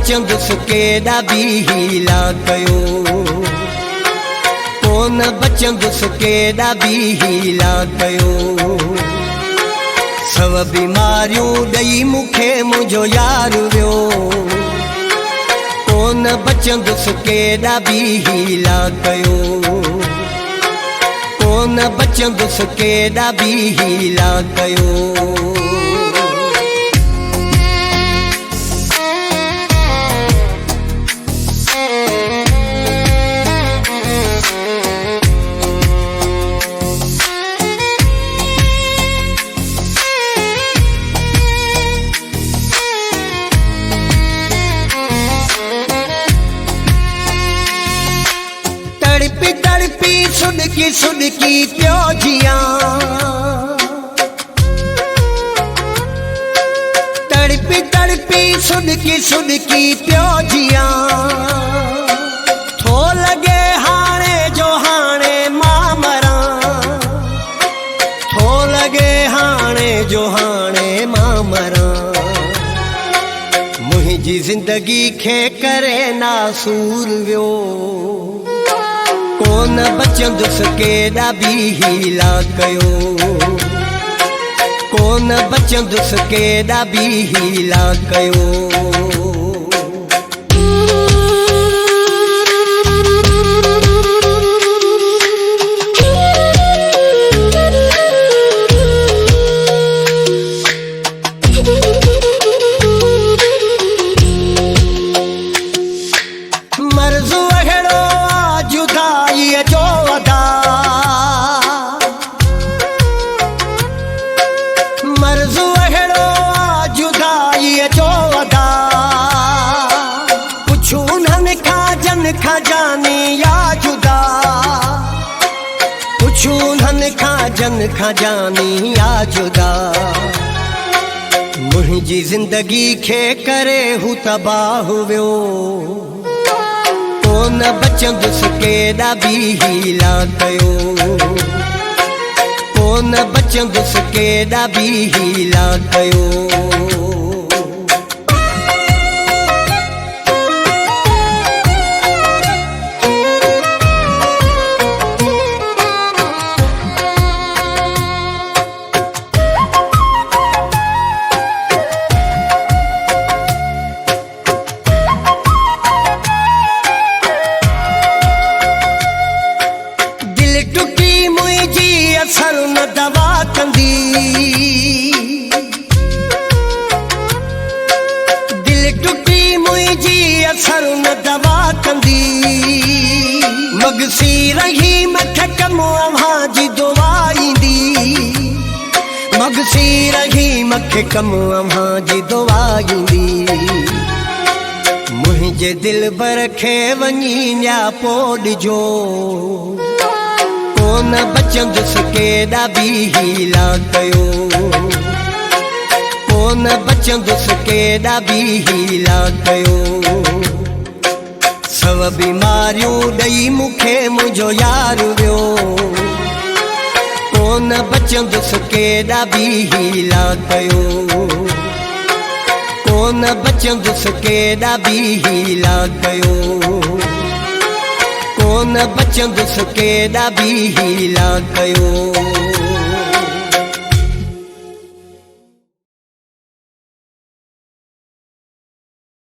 बचंदुसि केॾा बि हीला कयो, कोन बचंदुसि केॾा बि हीला कयो। सव बीमारियूं ॾेई मूंखे मुंहिंजो यार वियो, कोन बचंदुसि केॾा बि हीला कयो, कोन बचंदुसि केॾा बि हीला कयो। तड़पी तड़पी सुॾकी सुॾकी पियो जियां, तड़पी तड़पी सुॾकी सुॾकी पियो जियां। थो लॻे हाणे जो हाणे मां मरां, थो लॻे हाणे जो हाणे मां मरां। मुंहिंजी ज़िंदगी खे करे नासूर वियो, कोन बचंदुसि केॾा बि हीला कयो, कोन बचंदुसि केॾा बि हीला कयो। मर्ज़ु अहिड़ो आ जुदाईअ जो अदा, मर्ज़ु अहिड़ो आ जुदाईअ जो अदा। पुछूं उन्हनि खां जन खां जानी या जुदा, पुछूं उन्हनि खां जन खां जानी या जुदा। मुंहिंजी ज़िंदगी खे करे हू तबाह वियो, कोन बचंदुसि केॾा बि हीला कयो, कोन बचंदुसि केॾा बि हीला कयो। टुटी मुंहिंजी असर न दवा कंदी, दिल टुटी मुंहिंजी असर न दवा कंदी। मगसी रही मथ कम अव्हां जी दुआ ईंदी, मगसी रही मख कम अव्हां जी दुआ ईंदी। मुंहिंजे दिलबर खे वञी न्यापो ॾिजो, कोन बचंदुसि केॾा बि हीला कयो, कोन बचंदुसि केॾा बि हीला कयो। सव बीमारियूं ॾेई मूंखे मुंहिंजो यार वियो, कोन बचंदुसि केॾा बि हीला कयो, कोन बचंदुसि केॾा बि हीला कयो, कोन बचंदुसि केॾा बि हीला कयो।